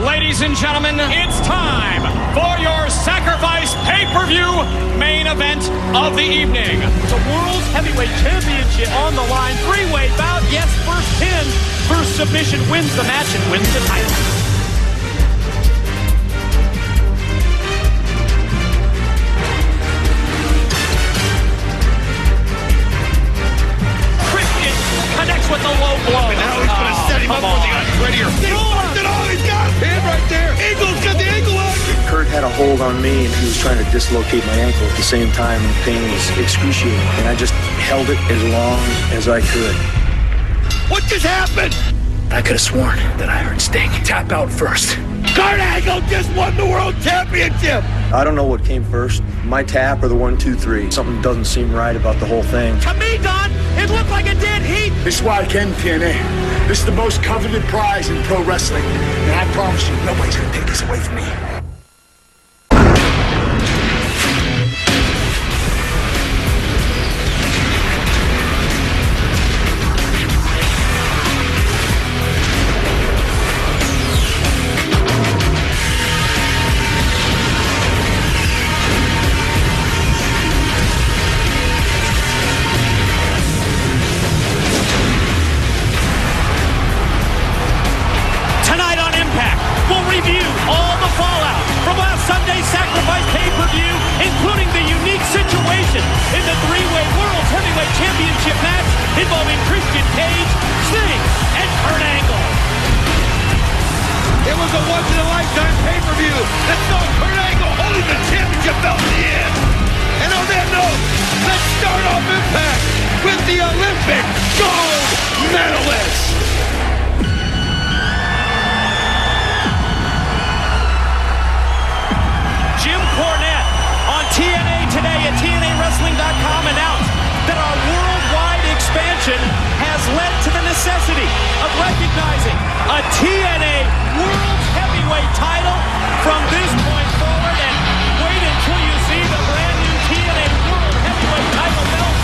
Ladies and gentlemen, it's time for your Sacrifice pay-per-view main event of the evening. The World Heavyweight Championship on the line. Three-way bout. Yes, first pin. First submission wins the match and wins the title. Christian connects with the low blow. And now he's going to set him up for the unprettier. He's got a pin right there. Eagle's got the ankle on. Kurt had a hold on me, and he was trying to dislocate my ankle. At the same time, the pain was excruciating, and I just held it as long as I could. What just happened? I could have sworn that I heard Sting tap out first. Kurt Angle just won the World Championship. I don't know what came first, my tap or the 1, 2, 3. Something doesn't seem right about the whole thing. To me, Don, it looked like a dead heat. This is why I came to TNA. This is the most coveted prize in pro wrestling, and I promise you, nobody's gonna take this away from me. Sacrifice pay-per-view, including the unique situation in the three-way World Heavyweight Championship match involving Christian Cage, Sting, and Kurt Angle. It was a once-in-a-lifetime pay-per-view that saw Kurt Angle holding the championship belt in the end. And on that note, let's start off Impact with the Olympic gold medalist. Jim Cornette on TNA Today at TNAWrestling.com announced that our worldwide expansion has led to the necessity of recognizing a TNA World Heavyweight title from this point forward, and wait until you see the brand new TNA World Heavyweight title belt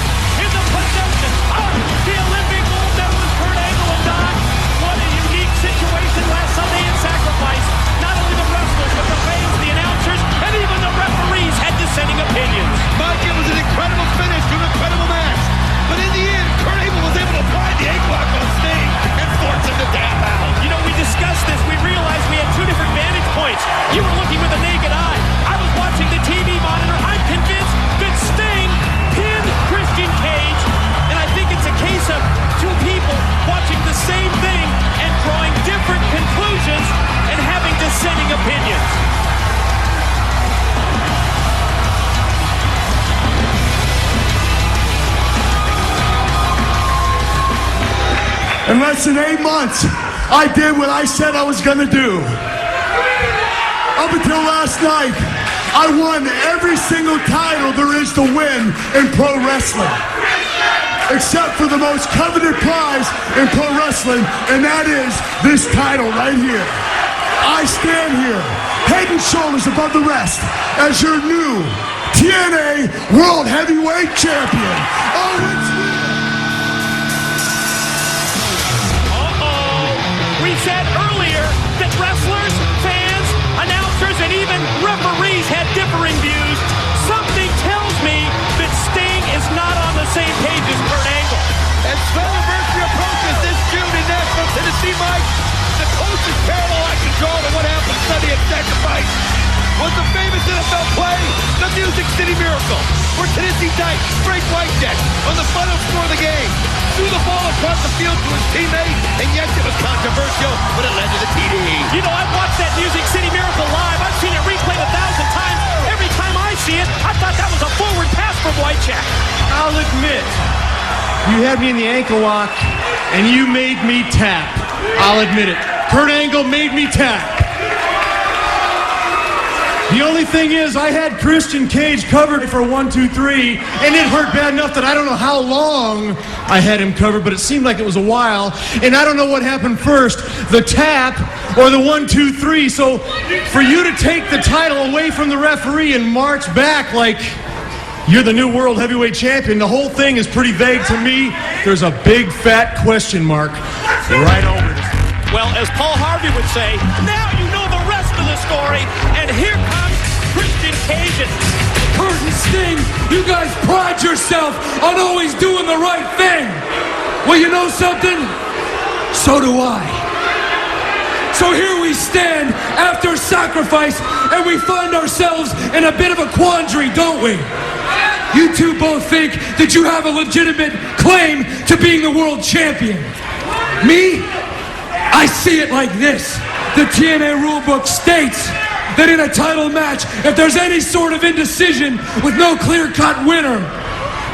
in the possession of the Olympic gold medalist Kurt Angle. And Don, what a unique situation last Sunday in Sacrifice. Not only the wrestlers, but the fans, the announcers, and even the referees had dissenting opinions. Mike, it was an incredible finish to an incredible match. But in the end, Kurt Angle was able to apply the ankle lock on Sting and force him to tap out. You know, we discussed this. We realized we had two different vantage points. You were looking with a naked eye. I was watching the TV monitor. I'm convinced that Sting pinned Christian Cage. And I think it's a case of two people watching the same thing and drawing different conclusions and having dissenting opinions. In less than 8 months, I did what I said I was gonna do. Up until last night, I won every single title there is to win in pro wrestling. Except for the most coveted prize in pro wrestling, and that is this title right here. I stand here, head and shoulders above the rest, as your new TNA World Heavyweight Champion. Oh, it's me. We said earlier that wrestlers, fans, announcers, and even referees had differing views. Something tells me that Sting is not on the same page as Kurt Angle. As Slammiversary approaches this June in Nashville, Tennessee, Mike, the closest parallel I can draw to what happened Sunday at Sacrifice was the famous NFL play, the Music City Miracle, where Tennessee Titans Frank Whitecheck on the final score of the game threw the ball across the field to his teammate, and yes, it was controversial, but it led to the TD. You know, I've watched that Music City Miracle live. I've seen it replayed 1,000 times. Every time I see it, I thought that was a forward pass from Whitecheck. I'll admit, you had me in the ankle lock, and you made me tap. I'll admit it. Kurt Angle made me tap. The only thing is, I had Christian Cage covered for 1, 2, 3, and it hurt bad enough that I don't know how long I had him covered, but it seemed like it was a while, and I don't know what happened first, the tap or the 1, 2, 3. So for you to take the title away from the referee and march back like you're the new World Heavyweight Champion, the whole thing is pretty vague to me. There's a big fat question mark right over this. Well, as Paul Harvey would say, now you know the story, and here comes Christian Cage. Kurt and Sting, you guys pride yourself on always doing the right thing. Well, you know something? So do I. So here we stand after sacrifice, and we find ourselves in a bit of a quandary, don't we? You two both think that you have a legitimate claim to being the world champion. Me? I see it like this. The TNA rulebook states that in a title match, if there's any sort of indecision with no clear-cut winner,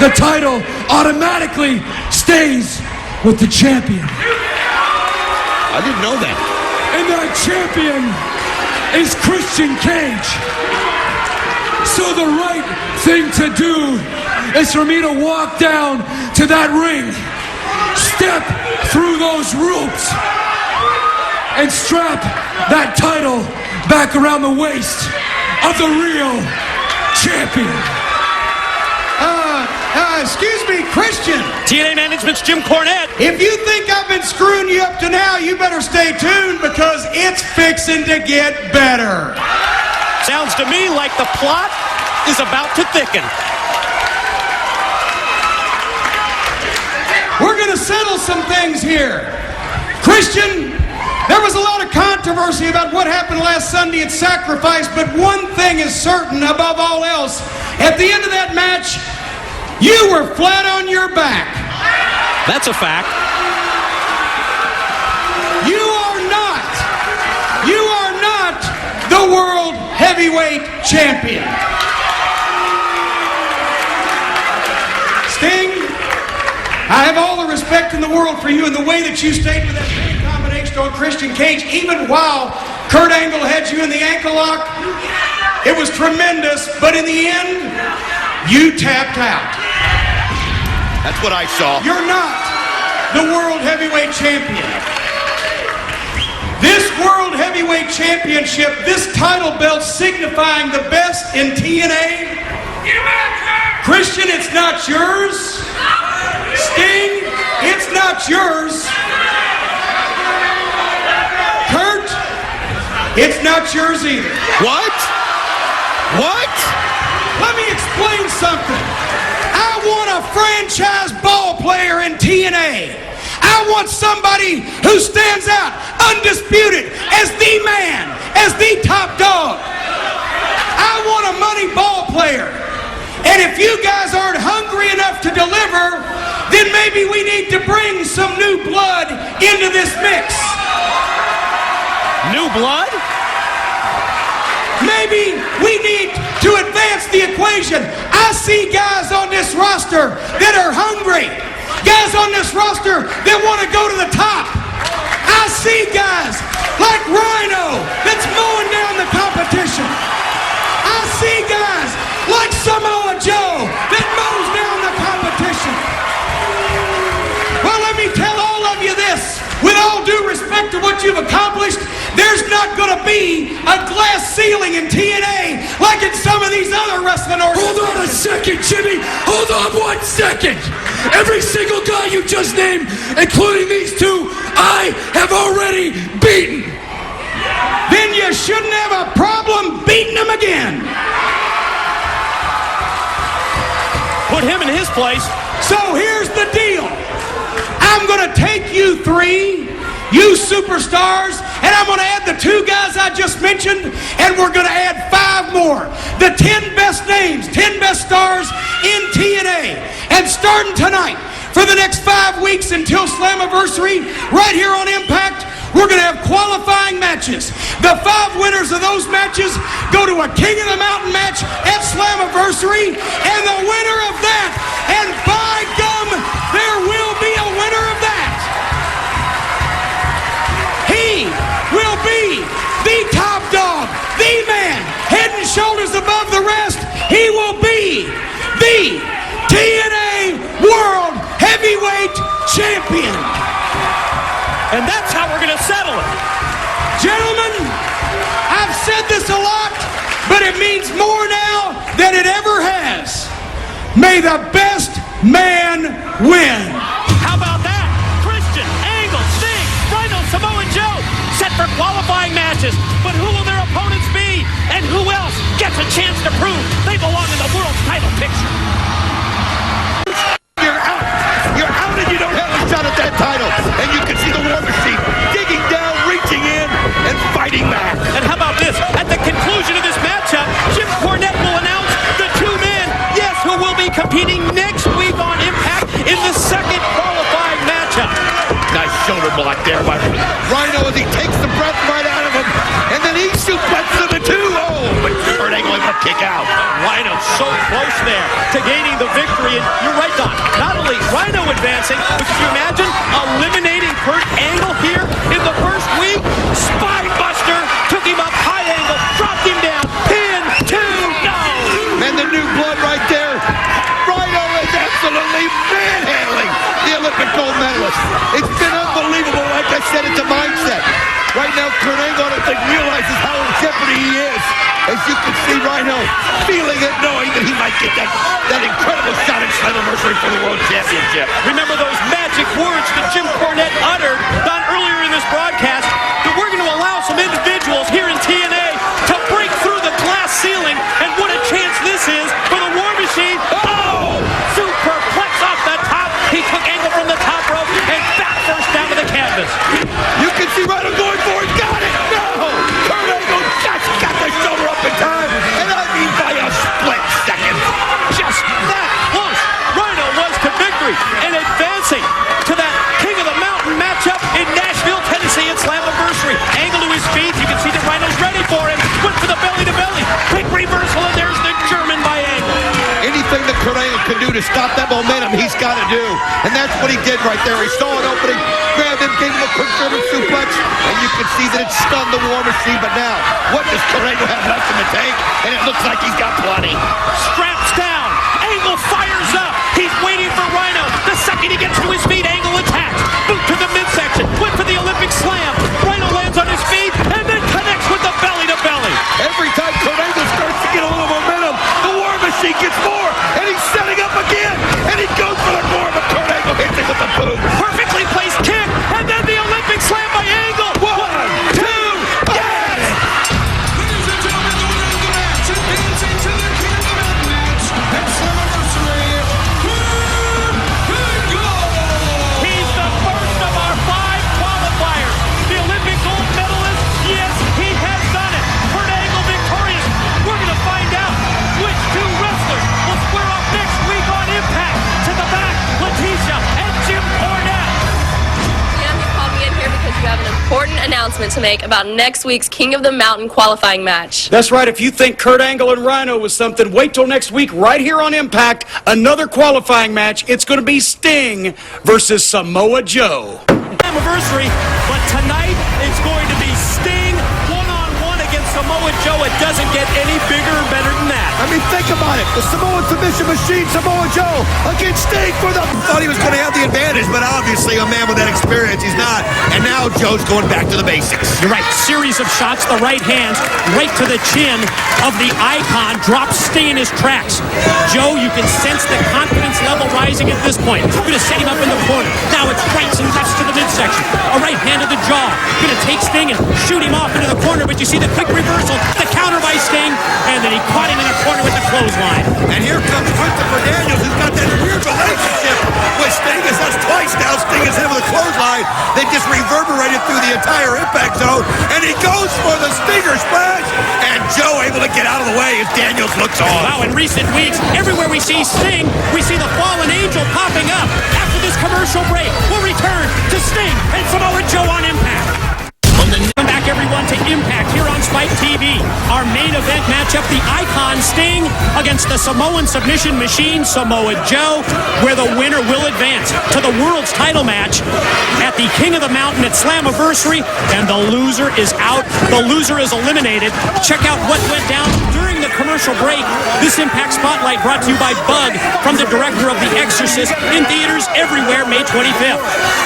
the title automatically stays with the champion. I didn't know that. And that champion is Christian Cage. So the right thing to do is for me to walk down to that ring, step through those ropes, and strap that title back around the waist of the real champion. Excuse me, Christian. TNA Management's Jim Cornette. If you think I've been screwing you up to now, you better stay tuned because it's fixing to get better. Sounds to me like the plot is about to thicken. We're going to settle some things here. Christian, there was a lot of controversy about what happened last Sunday at Sacrifice, but one thing is certain above all else. At the end of that match, you were flat on your back. That's a fact. You are not the World Heavyweight Champion. Sting, I have all the respect in the world for you and the way that you stayed with that big combination on Christian Cage, even while Kurt Angle had you in the ankle lock. It was tremendous, but in the end, you tapped out. That's what I saw. You're not the World Heavyweight Champion. This World Heavyweight Championship, this title belt signifying the best in TNA. Christian, it's not yours. Sting, it's not yours. Kurt, it's not yours either. What? What? Let me explain something. I want a franchise ball player in TNA. I want somebody who stands out undisputed as the man, as the top dog. I want a money ball player. And if you guys aren't hungry enough to deliver, then maybe we need to bring some new blood into this mix. New blood? Maybe we need to advance the equation. I see guys on this roster that are hungry. Guys on this roster that want to go to the top. I see guys like Rhino that's mowing down the competition. I see guys like Samoa Joe that mows down the competition. Well, let me tell all of you this. With all due respect to what you've accomplished, there's not going to be a glass ceiling in TNA like in some of these other wrestling organizations. Hold on a second, Jimmy. Hold on 1 second. Every single guy you just named, including these two, I have already beaten. Then you shouldn't have a problem beating them again. Put him in his place. So here's the deal. I'm going to take you three, you superstars, and I'm going to add the 2 guys I just mentioned, and we're going to add 5 more. The 10 best names, 10 best stars in TNA. And starting tonight, for the next 5 weeks until Slammiversary, right here on Impact, we're going to have qualifying matches. The 5 winners of those matches go to a King of the Mountain match at Slammiversary, and the winner of that, and by gum, there will be a winner of that. He will be the top dog, the man, head and shoulders above the rest. He will be the TNA World Heavyweight Champion. And that's how we're going to settle it. Gentlemen, I've said this a lot, but it means more now than it ever has. May the best man win. How about that? Christian, Angle, Sting, Rhino, Samoa Joe set for qualifying matches. But who will their opponents gets a chance to prove they belong in the world title picture. You're out. You're out and you don't have a shot at that title. And you can see the War Machine digging down, reaching in, and fighting back. And how about this? At the conclusion of this matchup, Jim Cornette will announce the two men, yes, who will be competing next week on Impact in the second qualifying matchup. Nice shoulder block there by Rhino as he takes the breath right out of him. And then he suplexes him into two. Oh, but Kurt Angle able to kick out. Rhino so close there to gaining the victory. And you're right, Don. Not only Rhino advancing, but could you imagine eliminating Kurt Angle here in the first week? Spine buster, took him up high angle, dropped him down, pin, two, no! And the new blood right there. Rhino is absolutely manhandling the Olympic gold medalist. It's been unbelievable. Like I said, it's a mindset. Right now, Kurt Angle, I don't think, realizes how in jeopardy he is. As you can see, Rhino feeling it, knowing that he might get that incredible shot at Slammiversary for the World Championship. Remember those magic words that Jim Cornette uttered Don, earlier in this broadcast, that we're going to allow some individuals here in TNA to break through the glass ceiling, and what a chance this is for the War Machine. Oh! Superplex off the top. He took Angle from the top rope and back first down to the canvas. You can see Rhino going for it. Got it! No! Kurt Angle just got the shoulder up in time, and I mean by a split second. Just that close. Rhino was to victory and advancing to that King of the Mountain matchup in Nashville, Tennessee at Slammiversary. Angle to his feet. You can see that Rhino's ready for him. Went for the belly-to-belly. Quick reversal, and there's the German by Angle. Anything that Kurt Angle can do to stop that momentum, he's got to do. And that's what he did right there. He saw an opening, grabbed him, gave him a quick German suplex, and you can see that it stunned the War Machine. But now, what does Kurt Angle have left in the tank? And it looks like he's got plenty. Straps down. Angle fires up. He's waiting for Rhino. The second he gets to his feet, Angle attacks. Boot to the midsection. Went for the Olympic slam. Rhino lands on his feet and then connects with the belly-to-belly. Every time Kurt Angle starts to get a little momentum, the War Machine gets more, and he's setting up again, and he goes for the more, but Kurt Angle hits him with the boot. Perfectly placed kick, and then the Olympic slam by Angle. One, two, yes! Ladies and gentlemen, the winner of the match, advancing to the King of the Mountain match at Slammiversary, Kurt Angle! He's the first of our 5 qualifiers. The Olympic gold medalist, yes, he has done it. Kurt Angle victorious. We're going to find out which two wrestlers will square off next week on Impact. To the back, Leticia and Jim Cornette. Sam, you called me in here because you have an important announcement to make about next week's King of the Mountain qualifying match. That's right. If you think Kurt Angle and Rhino was something, wait till next week right here on Impact. Another qualifying match. It's going to be Sting versus Samoa Joe. Anniversary, but tonight it's going to be Sting one-on-one against Samoa Joe. It doesn't get any bigger or better than that. I mean, think about it. The Samoan submission machine, Samoa Joe, against Sting for the... Thought he was going to have the advantage, but obviously a man with that experience, he's not. And now Joe's going back to the basics. You're right. Series of shots, the right hands, right to the chin of the icon, drops Sting in his tracks. Joe, you can sense the confidence level rising at this point. Going to set him up in the corner. Now it's rights and lefts to the midsection. A right hand to the jaw. Going to take Sting and shoot him off into the corner, but you see the quick reversal, the counter by Sting, and then he caught him in the corner with the clothesline. And here comes Christopher Daniels, who's got that weird relationship with Sting. As that's twice now, Sting is hit with a clothesline. They just reverberated through the entire impact zone, and he goes for the Stinger splash, and Joe able to get out of the way as Daniels looks on. Wow, in recent weeks, everywhere we see Sting, we see the fallen angel popping up. After this commercial break, we'll return to Sting and Samoa Joe on Impact. Welcome back, everyone, to Impact here on Spike TV. Our main event matchup, the Icon Sting against the Samoan submission machine, Samoa Joe, where the winner will advance to the world's title match at the King of the Mountain at Slammiversary, and the loser is out. The loser is eliminated. Check out what went down during the commercial break. This Impact Spotlight brought to you by Bug, from the director of The Exorcist, in theaters everywhere, May 25th.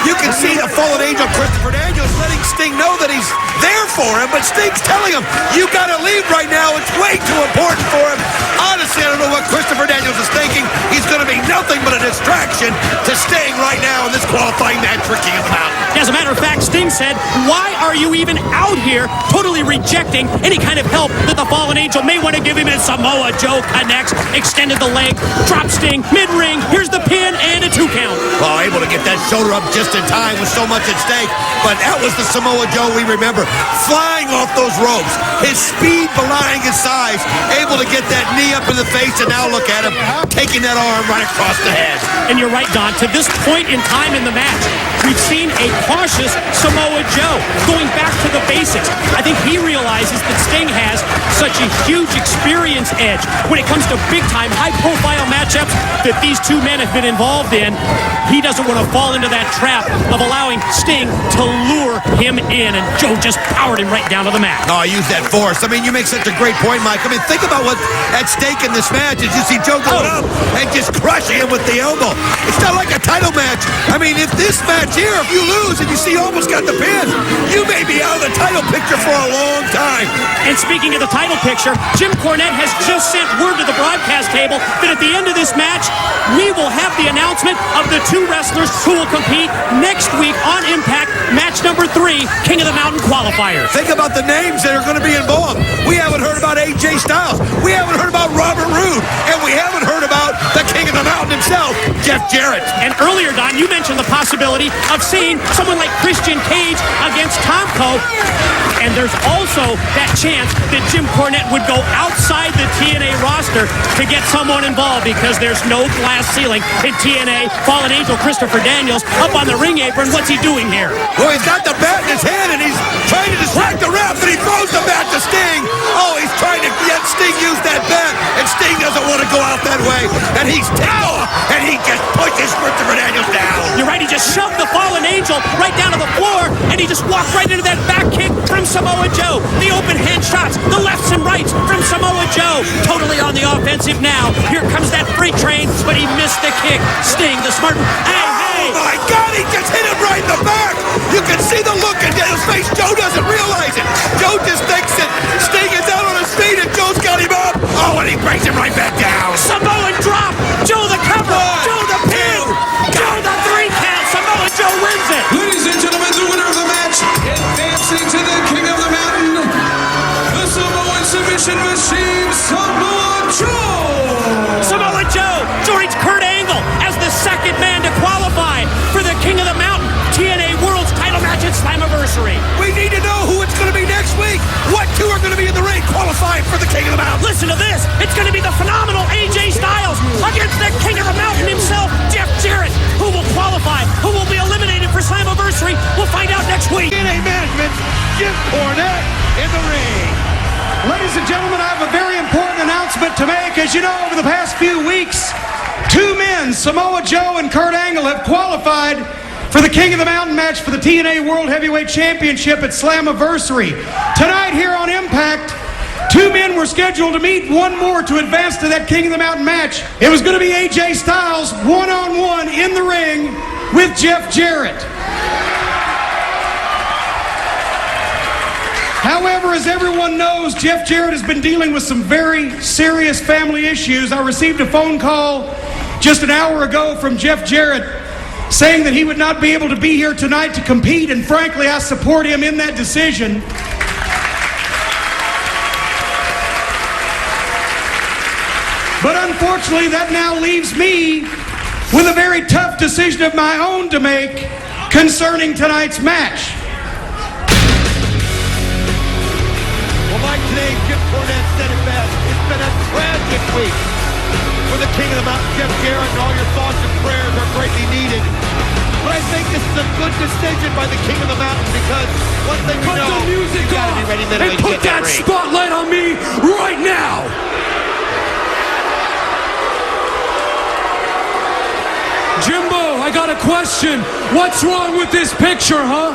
You can see the fallen angel Christopher Daniels letting letting Sting know that he's there for him, but Sting's telling him, you got to leave right now. It's way too important for him. Honestly, I don't know what Christopher Daniels is thinking. He's going to be nothing but a distraction to Sting right now in this qualifying match for King of the Mountain. As a matter of fact, Sting said, why are you even out here totally rejecting any kind of help that the Fallen Angel may want to give him? And Samoa Joe connects, extended the leg, drop Sting, mid-ring, here's the pin, and a 2 count. Well, able to get that shoulder up just in time with so much at stake, but that was the Samoa Joe we remember, flying off those ropes, his speed belying his size, able to get that knee up in the face, and now look at him, taking that arm right across the head. And you're right, Don, to this point in time in the match, we've seen a cautious Samoa Joe going back to the basics. I think he realizes that Sting has such a huge experience edge when it comes to big-time, high-profile matchups that these two men have been involved in. He doesn't want to fall into that trap of allowing Sting to lure him in, and Joe just powered him right down to the mat. Oh, use that force. I mean, you make such a great point, Mike. I mean, think about what's at stake in this match as you see Joe going up and just crushing him with the elbow. It's not like a title match. I mean, if this match here, if you lose and you see you almost got the pin, you may be out of the title picture for a long time. And speaking of the title picture, Jim Cornette has just sent word to the broadcast table that at the end of this match, we will have the announcement of the 2 wrestlers who will compete next week on Impact, match number 3, King of the Mountain qualifiers. Think about the names that are going to be involved. We haven't heard about AJ Styles. We haven't heard about Robert Roode. And we haven't heard about the King of the Mountain himself, Jeff Jarrett. And earlier, Don, you mentioned the possibility of seeing someone like Christian Cage against Tomko. And there's also that chance that Jim Cornette would go outside the TNA roster to get someone involved because there's no glass ceiling in TNA. Fallen Angel Christopher Daniels up on the ring apron. What's he doing here? Well, he's got the bat in his hand and he's trying to distract the ref, and he throws the bat to Sting. Oh, he's trying to get Sting use that bat, and Sting doesn't want to go out that way. And he's ticked off, and he just pushes Christopher Daniels down. You're right, he just shoved the Fallen Angel right down to the floor, and he just walked right into that back kick from Samoa Joe. The open hand shots, the lefts and rights from Samoa Joe. Totally on the offensive now. Here comes that freight train, but he missed the kick. Sting, the smart... Oh my God, he just hit him right in the back. You can see the look in Daniel's face. Joe doesn't realize it. Joe just thinks that Sting is out on his feet and Joe's got him up. Oh, and he brings him right back down. Samoan drop. Joe the cover. Joe the pin. Joe the 3 count. Samoa Joe wins it. Ladies and gentlemen, the winner of the match, advancing to the King of the Mountain, the Samoan submission machine, Samoa Joe. Samoa Joe joins Kurt Angle as the second man to qualify for the King of the Mountain TNA World's title match at Slammiversary. We need to know who it's going to be next week. What 2 are going to be in the ring qualifying for the King of the Mountain? Listen to this. It's going to be the phenomenal AJ Styles against the King of the Mountain himself, Jeff Jarrett, who will qualify, who will be eliminated for Slammiversary. We'll find out next week. TNA Management, Jim Cornette in the ring. Ladies and gentlemen, I have a very important announcement to make. As you know, over the past few weeks, 2 men, Samoa Joe and Kurt Angle, have qualified for the King of the Mountain match for the TNA World Heavyweight Championship at Slammiversary. Tonight here on Impact, 2 men were scheduled to meet, 1 more to advance to that King of the Mountain match. It was going to be AJ Styles one-on-one in the ring with Jeff Jarrett. However, as everyone knows, Jeff Jarrett has been dealing with some very serious family issues. I received a phone call just an hour ago from Jeff Jarrett saying that he would not be able to be here tonight to compete, and frankly, I support him in that decision. But unfortunately, that now leaves me with a very tough decision of my own to make concerning tonight's match. Well, Mike, today, Jim Cornette said it best. It's been a tragic week for the King of the Mountain, Jeff Jarrett, and all your thoughts and prayers are greatly needed. But I think this is a good decision by the King of the Mountain because one thing we know, the music you gotta be ready mentally and to put get that ring. spotlight on me right now. Jimbo, I got a question. What's wrong with this picture, huh?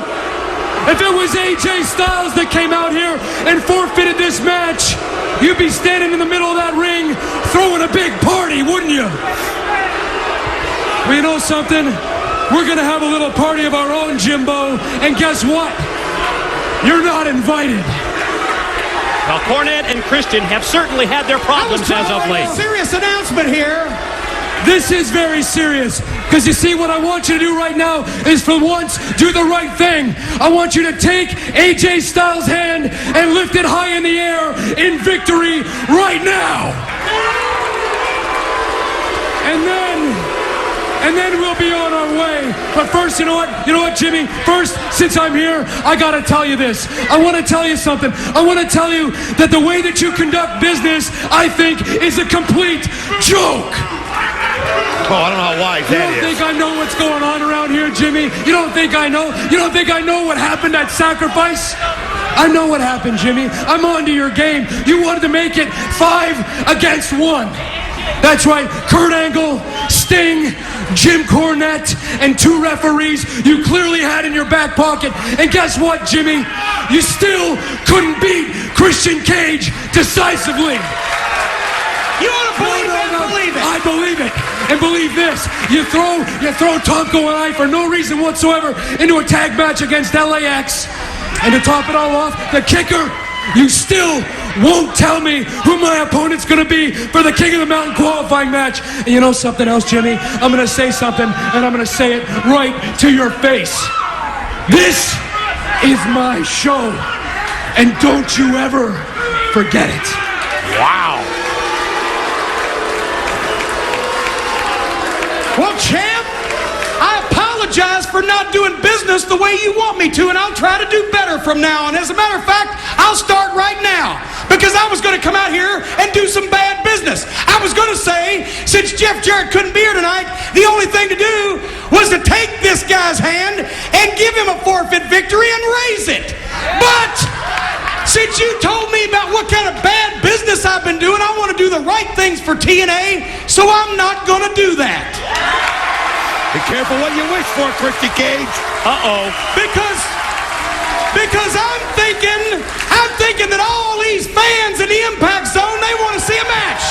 If it was AJ Styles that came out here and forfeited this match, you'd be standing in the middle of that ring throwing a big party, wouldn't you? Well, you know something? We're going to have a little party of our own, Jimbo. And guess what? You're not invited. Well, Cornette and Christian have certainly had their problems as of late. Serious announcement here. This is very serious, because you see, what I want you to do right now is, for once, do the right thing. I want you to take AJ Styles' hand and lift it high in the air in victory right now. And then we'll be on our way. But first, you know what, Jimmy? First, since I'm here, I gotta tell you this. I want to tell you something. I want to tell you that the way that you conduct business, I think, is a complete joke. Oh, I don't know how wise that is. You don't think I know what's going on around here, Jimmy? You don't think I know? You don't think I know what happened at Sacrifice? I know what happened, Jimmy. I'm on to your game. You wanted to make it 5 against 1. That's right, Kurt Angle, Sting, Jim Cornette, and 2 referees you clearly had in your back pocket. And guess what, Jimmy? You still couldn't beat Christian Cage decisively. You want to believe it? Believe it. I believe it. And believe this, you throw Tomko and I for no reason whatsoever into a tag match against LAX. And to top it all off, the kicker, you still won't tell me who my opponent's going to be for the King of the Mountain qualifying match. And you know something else, Jimmy? I'm going to say something, and I'm going to say it right to your face. This is my show, and don't you ever forget it. Wow. Well, champ, I apologize for not doing business the way you want me to, and I'll try to do better from now on. As a matter of fact, I'll start right now, because I was going to come out here and do some bad business. I was going to say, since Jeff Jarrett couldn't be here tonight, the only thing to do was to take this guy's hand and give him a forfeit victory and raise it. But since you told me about what kind of bad business I've been doing, I want to do the right things for TNA, so I'm not going to do that. Be careful what you wish for, Christian Cage. Uh-oh. Because I'm thinking that all these fans in the Impact Zone, they want to see a match.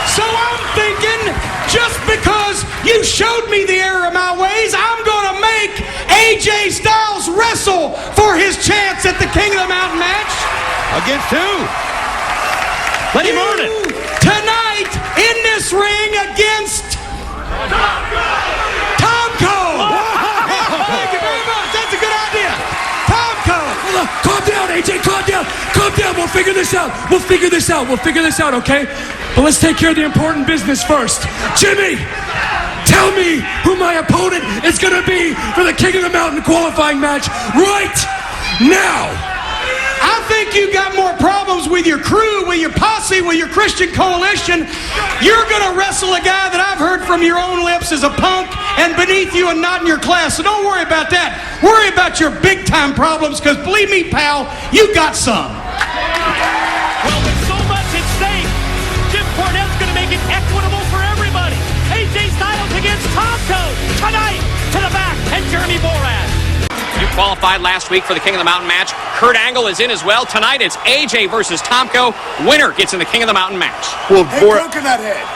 So I'm thinking, just because you showed me the error of my ways, I'm going to make AJ Styles wrestle for his chance at the King of the Mountain match. Against who? Let him earn it. Tonight, in this ring against Tomko. Thank you very much. That's a good idea. Tomko. Calm down, AJ, calm down. Calm down, we'll figure this out. We'll figure this out, okay? But let's take care of the important business first. Jimmy, tell me who my opponent is going to be for the King of the Mountain qualifying match right now. I think you got more problems with your crew, with your posse, with your Christian coalition. You're going to wrestle a guy that I've heard from your own lips is a punk and beneath you and not in your class. So don't worry about that. Worry about your big-time problems, because believe me, pal, you got some. Well, with so much at stake, Jim Cornette's going to make it equitable for everybody. AJ Styles against Tomko tonight to the back, and Jeremy Borash. You qualified last week for the King of the Mountain match. Kurt Angle is in as well. Tonight it's AJ versus Tomko. Winner gets in the King of the Mountain match. Well, Hey, Coconut Head.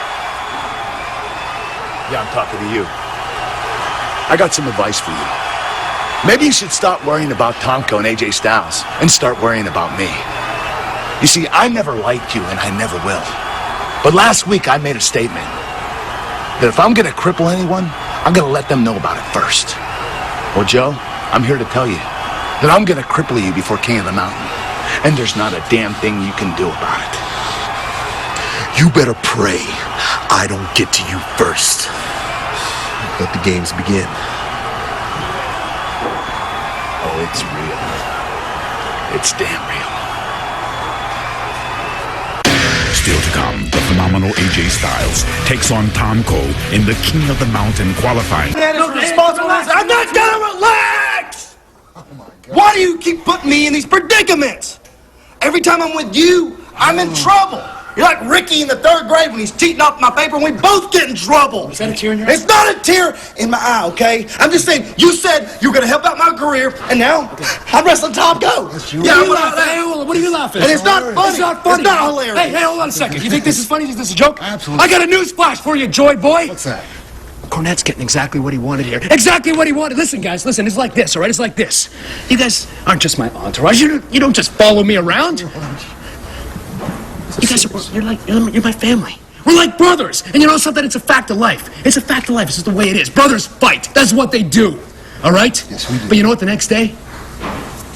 Yeah, I'm talking to you. I got some advice for you. Maybe you should stop worrying about Tomko and AJ Styles and start worrying about me. You see, I never liked you and I never will. But last week I made a statement that if I'm gonna cripple anyone, I'm gonna let them know about it first. Well, Joe, I'm here to tell you that I'm gonna cripple you before King of the Mountain. And there's not a damn thing you can do about it. You better pray I don't get to you first. Let the games begin. Oh, it's real. It's damn real. Still to come, the phenomenal AJ Styles takes on Tomko in the King of the Mountain qualifying. I'm not gonna relax! Why do you keep putting me in these predicaments? Every time I'm with you, I'm in trouble. You're like Ricky in the 3rd grade when he's cheating off my paper and we both get in trouble. Is that a tear in your eye? It's not a tear in my eye, okay? I'm just saying, you said you were gonna help out my career, and now I'm wrestling Tomko. Yeah, what are you laughing? And it's not funny. It's not funny. It's not hilarious. Hey, hold on a second. You think this is funny? Is this a joke? Absolutely. I got a news flash for you, Joy Boy. What's that? Cornette's getting exactly what he wanted here. Exactly what he wanted. Listen, guys, listen. It's like this, all right? It's like this. You guys aren't just my entourage. You don't just follow me around. You guys you're my family. We're like brothers. And you know something? It's a fact of life. It's a fact of life. It's just the way it is. Brothers fight. That's what they do. All right? Yes, we do. But you know what? The next day,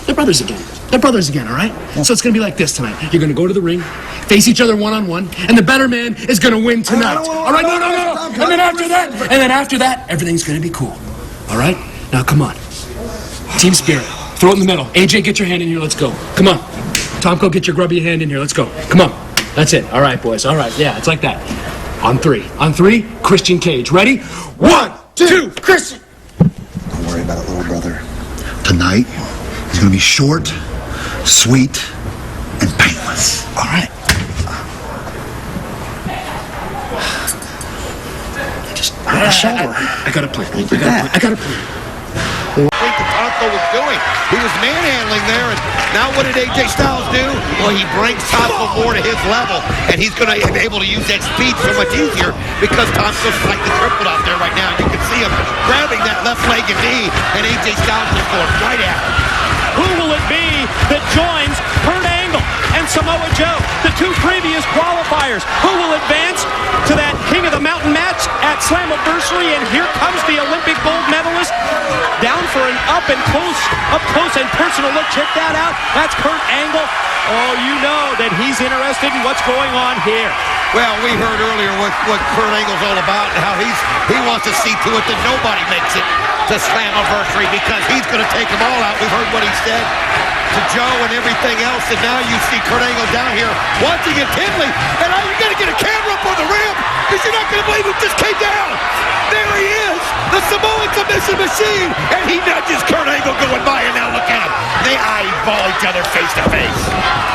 they're brothers again. They're brothers again, all right? Yeah. So it's going to be like this tonight. You're going to go to the ring, face each other one-on-one, and the better man is going to win tonight. All right? No. And then after that, everything's going to be cool. All right? Now, come on. Team spirit. Throw it in the middle. AJ, get your hand in here. Let's go. Come on. Tomko, get your grubby hand in here. Let's go. Come on. That's it. All right, boys. All right. Yeah, it's like that. On three. On three, Christian Cage. Ready? 1, 2, Christian. Don't worry about it, little brother. Tonight is going to be short, sweet, and painless. All right. I got a plan. I got a plan. What Tomko was doing. He was manhandling there, and now what did AJ Styles do? Well, he brings Tomko more to his level, and he's going to be able to use that speed so much easier because Tomko's slightly crippled out there right now. You can see him grabbing that left leg and knee, and AJ Styles is going right at him. Who will it be that joins Kurt Angle and Samoa Joe, the two previous qualifiers? Who will advance to that King of the Mountain match at Slammiversary? And here comes the Olympic gold medalist down for an up close and personal look. Check that out. That's Kurt Angle. Oh, you know that he's interested in what's going on here. Well, we heard earlier what Kurt Angle's all about and how he wants to see to it that nobody makes it to Slammiversary because he's going to take them all out. We've heard what he said to Joe and everything else, and now you see Kurt Angle down here watching intently, and now you're going to get a camera up on the rim because you're not going to believe who just came down. There he is, the Samoan submission machine, and he nudges Kurt Angle going by, and now look at him. They eyeball each other face to face.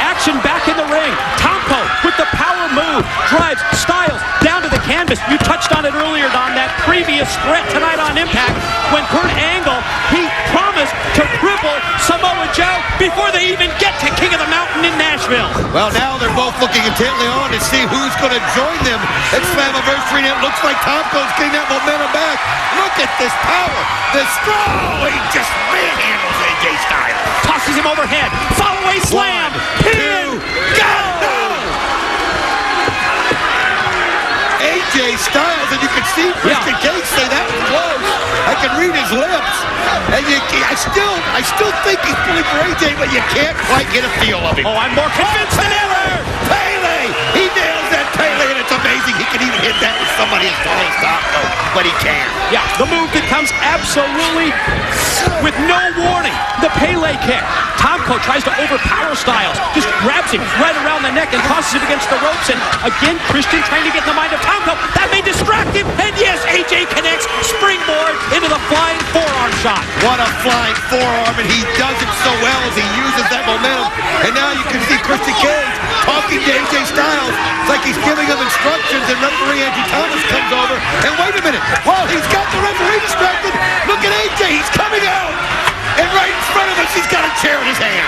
Action back in the ring. Tomko with the power move drives Styles down to the canvas. You touched on it earlier, Don, that previous threat tonight on Impact when Kurt Angle, he promised to cripple Samoa Joe before they even get to King of the Mountain in Nashville. Well, now they're both looking intently on to see who's going to join them at Slammiversary, and it looks like Tomko's getting that momentum back. Look at this power. This strong. He just manhandles AJ Styles. Tosses him overhead. Follow-away slam. 1, 2, go! AJ Styles, and you can see Christian Cage say that was close. I can read his lips. And I still think he's pulling for AJ, but you can't quite get a feel of him. Oh, I'm more convinced than ever. Pele! He nails that Pele, and it's amazing he can even hit that with somebody as tall as Tomko, but he can. Yeah, the move that comes absolutely with no warning. The Pele kick. Tomko tries to overpower Styles. Just grabs him right around the neck and tosses him against the ropes. And again, Christian trying to get in the mind of Tomko. That may distract him. And yes, AJ connects. Springboard into the flying forearm shot. What a flying forearm, and he does it so well as he uses that momentum. And now you can see Christian Cage talking to AJ Styles. It's like he's giving him instructions, and referee Andrew Thomas comes over. And wait a minute, while he's got the referee distracted, look at AJ, he's coming out. And right in front of us, he's got a chair in his hand.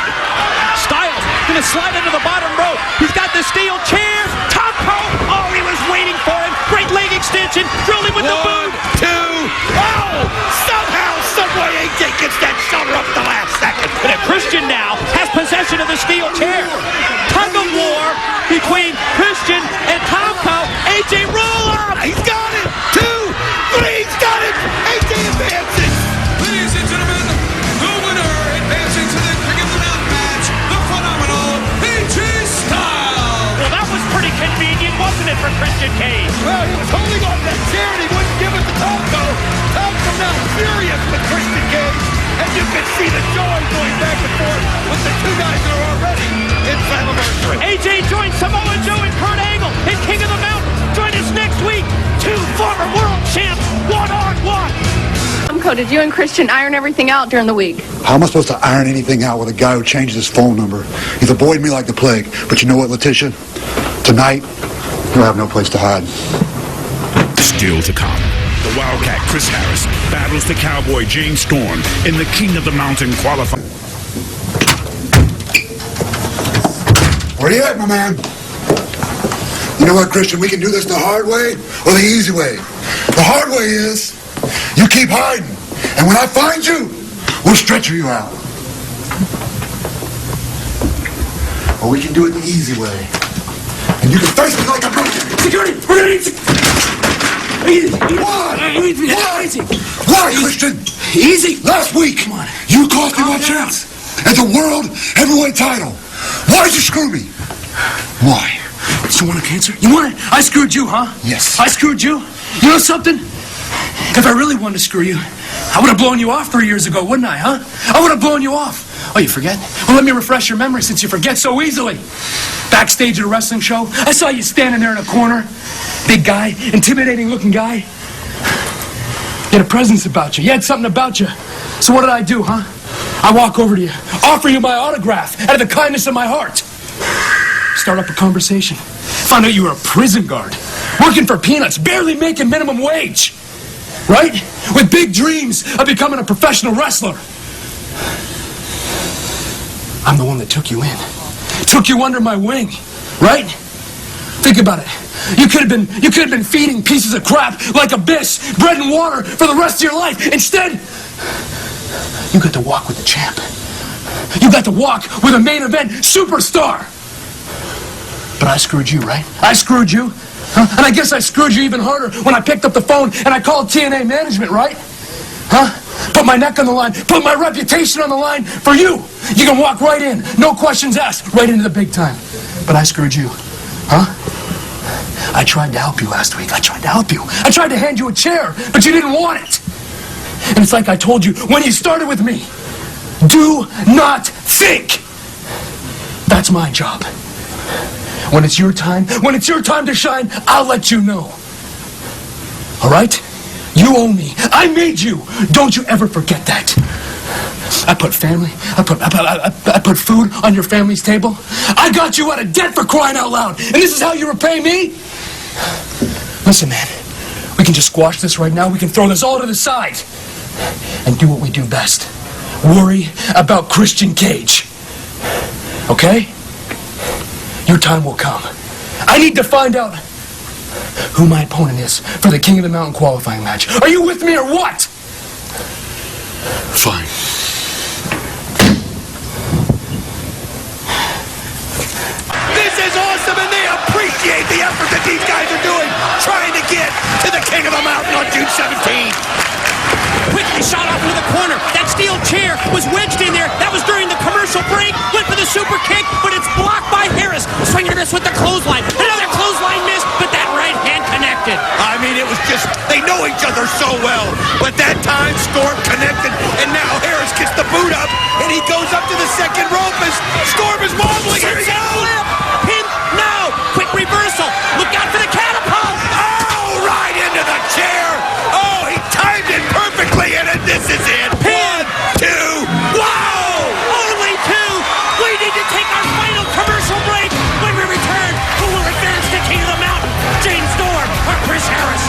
Styles gonna slide into the bottom rope. He's got the steel chair. Tomko, oh, he was waiting for him. Great leg extension, drilled him with the boot. 1, 2, oh! Somehow, someway, AJ gets that shoulder up the last second. But Christian now has possession of the steel chair. Tug of war between Christian and Tomko. AJ roll up. He's got it. 2, 3, he's got it. AJ advances. Ladies and gentlemen, the winner advancing to the King of the Mountain match, the phenomenal AJ Styles. Well, that was pretty convenient, wasn't it, for Christian Cage? Well, he was holding on to that chair and he wouldn't give it to Tomko. Tomko now furious with Christian Cage. And you can see the joy going back and forth with the two guys that are already in Slammiversary. AJ joins Samoa Joe and Kurt Angle in King of the Mountain. Join us next week. Two former world champs, one-on-one. Tomko, did you and Christian iron everything out during the week? How am I supposed to iron anything out with a guy who changes his phone number? He's avoided me like the plague. But you know what, Letitia? Tonight, you'll have no place to hide. Still to come. The Wildcat Chris Harris battles the Cowboy James Storm in the King of the Mountain qualifier. Where you at, my man? You know what, Christian? We can do this the hard way or the easy way. The hard way is you keep hiding. And when I find you, we'll stretcher you out. Or we can do it the easy way. And you can face me like a broken. Security! We're gonna need Easy! Why, Christian? Easy! Last week, you cost me my chance at the World Heavyweight title. Why'd you screw me? Why? So you want a cancer? You want it? I screwed you, huh? Yes. I screwed you? You know something? If I really wanted to screw you, I would have blown you off 3 years ago, wouldn't I, huh? I would have blown you off. Oh, you forget? Well, let me refresh your memory since you forget so easily. Backstage at a wrestling show, I saw you standing there in a corner. Big guy, intimidating looking guy. You had a presence about you. You had something about you. So what did I do, huh? I walk over to you, offer you my autograph out of the kindness of my heart. Start up a conversation. Found out you were a prison guard, working for peanuts, barely making minimum wage. Right? With big dreams of becoming a professional wrestler. I'm the one that took you in. Took you under my wing. Right? Think about it. You could have been feeding pieces of crap like Abyss, bread and water for the rest of your life. Instead, you got to walk with the champ. You got to walk with a main event superstar. But I screwed you, right? I screwed you. Huh? And I guess I screwed you even harder when I picked up the phone and I called TNA management, right? Huh? Put my neck on the line, put my reputation on the line for you. You can walk right in, no questions asked, right into the big time. But I screwed you. Huh? I tried to help you last week. I tried to help you. I tried to hand you a chair, but you didn't want it. And it's like I told you when you started with me. Do not think. That's my job. When it's your time to shine, I'll let you know. All right? You owe me. I made you. Don't you ever forget that. I put family, I put food on your family's table. I got you out of debt for crying out loud. And this is how you repay me? Listen, man, we can just squash this right now. We can throw this all to the side and do what we do best. Worry about Christian Cage. Okay? Your time will come. I need to find out who my opponent is for the King of the Mountain qualifying match. Are you with me or what? Fine. This is awesome, and they appreciate the effort that these guys are doing, trying to get to the King of the Mountain on June 17th. Quickly shot off into the corner. That steel chair was wedged in there. That was during the commercial break. Went for the super kick, but it's blocked by Harris. Swinging this with the clothesline. Another clothesline miss, but that right hand connected. I mean, it was just, they know each other so well. But that time, Storm connected, and now Harris gets the boot up, and he goes up to the second rope as Storm is wobbling. Here he goes. Pin now. Quick reversal. Look out for the catapult. Oh, right into the chair. Oh, he timed it perfectly, and this is it. Pin. 1, 2, wow! Only 2. We need to take our final commercial break. When we return, who will advance to King of the Mountain? James Storm or Chris Harris?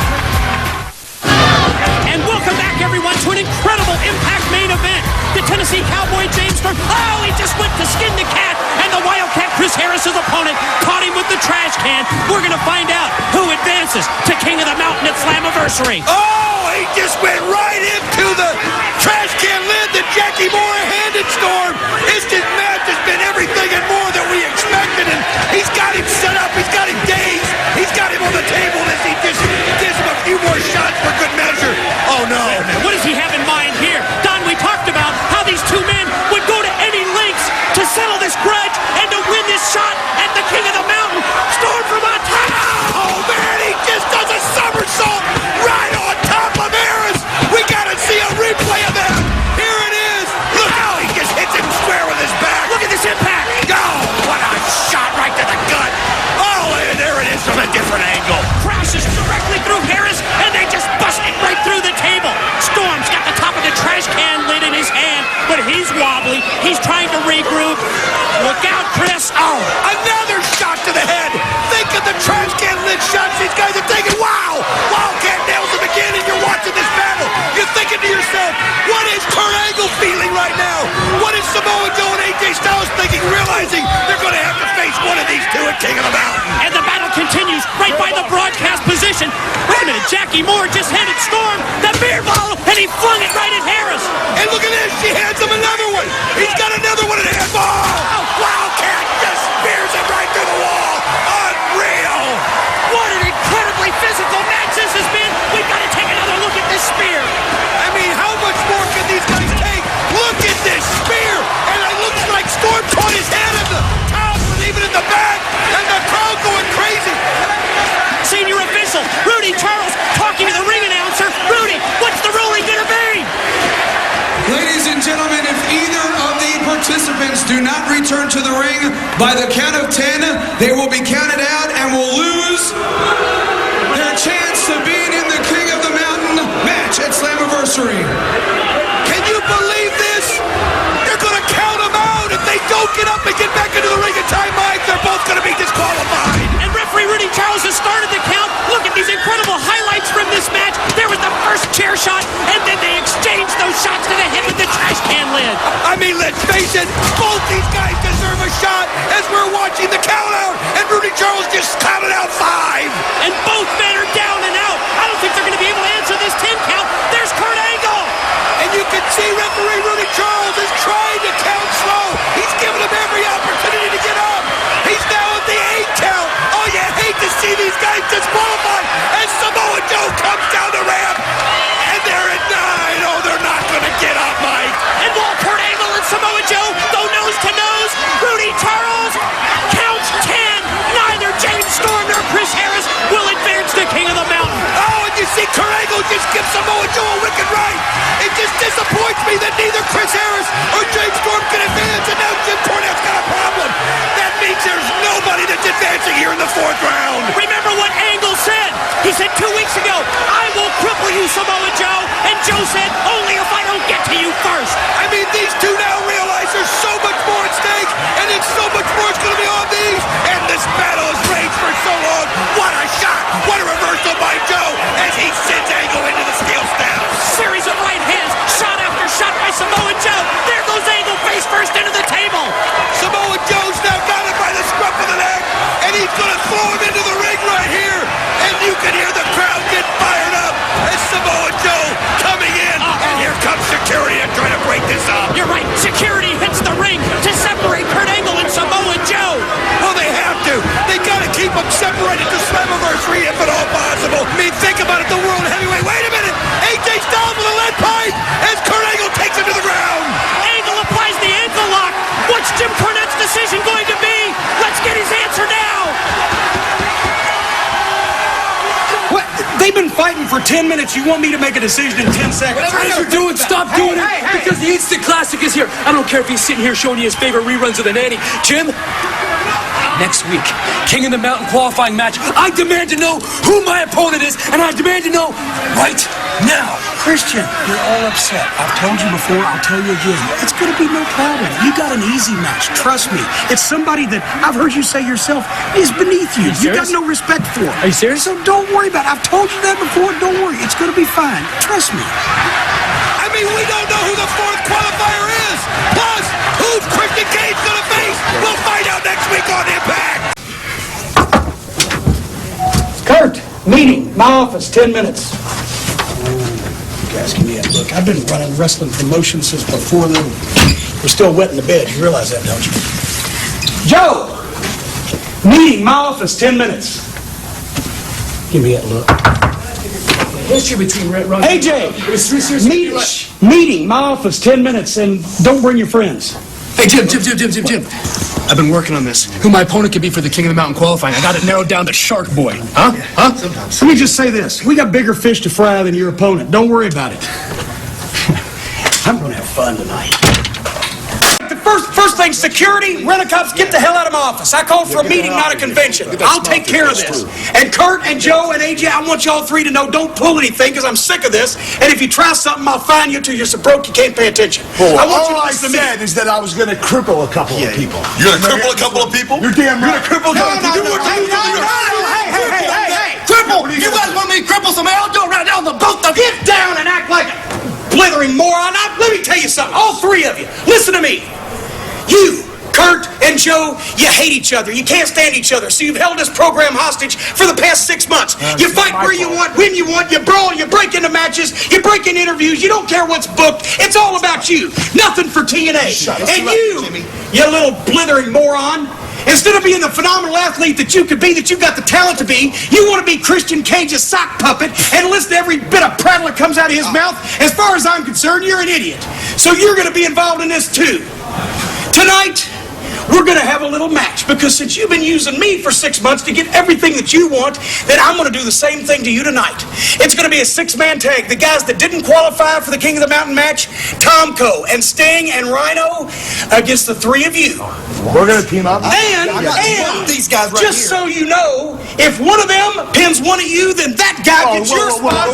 And welcome back, everyone, to an incredible Impact main event. The Tennessee Cowboy James Storm. Oh, he just went to skin the cat. And the Wildcat Chris Harris's opponent caught him with the trash can. We're going to find out who advances to King of the Mountain at Slammiversary. Oh, he just went right into the trash can lid that Jackie Moore handed Storm. This match has been everything and more than we expected, and he's got him set up. He's got him dazed. He's got him on the table as he just gives him a few more shots for good measure. Oh, no. What does he have in mind here? Don, we talked about how these two men would go to any lengths to settle this grudge and to win this shot at the King of the Mountain. Storm from on top. Oh, man, he just does a somersault right on top of Harris. We got to see a replay of that. Here it is. Look how he just hits him square with his back. Look at this impact. Oh, what a shot right to the gut. Oh, and there it is from a different angle. Crashes directly through Harris, and they just bust it right through the table. Storm's got the top of the trash can lid in his hand, but he's wobbly. He's trying to regroup. Look out, Chris. Oh, another shot to the head. Think of the trash can lid shots these guys are taking. Wow. Wildcat nails him again, and you're watching this battle. You're thinking to yourself, what is Kurt Angle feeling right now? What is Samoa Joe and AJ Styles thinking, realizing they're going to have to face one of these two at King of the Mountain? And the battle continues right by the broadcast position. Wait a minute, Jack Ricky Moore just handed Storm the beer bottle, and he flung it right at Harris. And look at this, she hands him another one. He's got another one in hand. Oh, Wildcat just spears it right through the wall. Unreal. What an incredibly physical match this has been. We've got to take another look at this spear. I mean, how much more can these guys take? Look at this spear. And it looks like Storm caught his head in the top, but even in the back. And the crowd going crazy. Senior official Rudy Charles talking to the ring announcer. Rudy, what's the ruling going to be? Ladies and gentlemen, if either of the participants do not return to the ring by the count of 10, they will be counted out and will lose their chance of being in the King of the Mountain match at Slammiversary. Can you believe this? They're going to count them out. If they don't get up and get back into the ring in time, Mike, they're both going to be disqualified. And referee Rudy Charles has started the count. Look at these incredible highlights from this match. There was the first chair shot, and then they exchanged those shots to the head with the trash can lid. I mean, let's face it, both these guys deserve a shot as we're watching the count out, and Rudy Charles just counted out 5. And both men are down and out. I don't think they're going to be able to answer this 10 count. There's Kurt Angle. And you can see referee Rudy Charles is trying to count slow. He's giving him every opportunity to get up. He's now at the 8 count. Oh, you hate to see these guys disqualified as Samoa Joe comes down the ramp. And they're at 9. Oh, they're not going to get up, Mike. And while Kurt Angle and Samoa Joe go nose to nose, Rudy Charles counts 10. Neither James Storm nor Chris Harris will advance to King of the Mountain. Oh, and you see Kurt Angle just give Samoa Joe a wicked right. It just disappoints me that neither Chris Harris or James Storm can advance, and now Jim Cornette's got a problem. That means there's nobody that's advancing here in the 4th round. Remember what Angle said? He said 2 weeks ago, I will cripple you, Samoa Joe. And Joe said, only if I don't get to you first. I mean, these two now realize there's so much more at stake, and it's so much more is going to be on these. And this battle has raged for so long. What a shot! What a reversal by Joe as he sends Angle into the steel steps. Series of right hands, shot after shot by Samoa Joe. There goes Angle face first into the table. Samoa Joe's now got him by the scruff of the neck, and he's going to throw him into the ring right here. And you can hear the crowd get fired up as Samoa Joe coming in. And here comes security and trying to break this up. You're right. Security hits the ring to separate Kurt Angle and Samoa Joe. Well, they have to. They got to keep them separated to Slammiversary if at all possible. I mean, think about it. The World Heavyweight. Wait a minute. AJ Styles with a lead pipe as Kurt Angle takes him to the ground. Angle applies the ankle lock. What's Jim Cornette's decision going to be? Let's get his answer now. What? They've been fighting for 10 minutes. You want me to make a decision in 10 seconds? Whatever you're doing, stop doing it. Because the instant classic is here. I don't care if he's sitting here showing you his favorite reruns of the nanny. Jim, next week, King of the Mountain qualifying match. I demand to know who my opponent is, and I demand to know right now. Christian, you're all upset. I've told you before, I'll tell you again. It's going to be no problem. You got an easy match. Trust me. It's somebody that I've heard you say yourself is beneath you. You got no respect for. Are you serious? So don't worry about it. I've told you that before. Don't worry. It's going to be fine. Trust me. I mean, we don't know who the 4th qualifier is. Plus, who's Christian Cage going to face? We'll find out next week on Impact. Kurt, meeting, my office, 10 minutes. You guys give me a look. I've been running wrestling promotions since before they were still wet in the bed. You realize that, don't you? Joe! Meeting, my office, 10 minutes. Give me that look. History between Red Rock. AJ! Meeting, my office, 10 minutes, and don't bring your friends. Hey, Jim. I've been working on this. Who my opponent could be for the King of the Mountain qualifying. I got it narrowed down to Shark Boy. Huh? Let me just say this. We got bigger fish to fry than your opponent. Don't worry about it. I'm going to have fun tonight. First thing, security, rent-a-cops, get the hell out of my office. I called for a meeting, not a convention. I'll take care of this. And Kurt and Joe and AJ, I want y'all 3 to know, don't pull anything, because I'm sick of this. And if you try something, I'll fine you till you're so broke you can't pay attention. I want you to listen to me. All I said is that I was going to cripple a couple of people. You're going to cripple a couple of people? You're damn right. You're going to cripple a couple of people? Hey! Cripple! You guys want me to cripple somebody? I'll do it right now on the boat. Get down and act like a blithering moron. Let me tell you something. All 3 of you, listen to me. You, Kurt, and Joe, you hate each other. You can't stand each other. So you've held this program hostage for the past 6 months. You fight where you want, when you want. You brawl. You break into matches. You break in interviews. You don't care what's booked. It's all about you. Nothing for TNA. And you little blithering moron. Instead of being the phenomenal athlete that you could be, that you've got the talent to be, you want to be Christian Cage's sock puppet and listen to every bit of prattle that comes out of his mouth. As far as I'm concerned, you're an idiot. So you're going to be involved in this too. Tonight, we're going to have a little match because since you've been using me for 6 months to get everything that you want, then I'm going to do the same thing to you tonight. It's going to be a 6-man tag. The guys that didn't qualify for the King of the Mountain match, Tomko and Sting and Rhino against the 3 of you. We're going to team up. And these guys right just so you know, if one of them pins one of you, then that guy gets your spot. I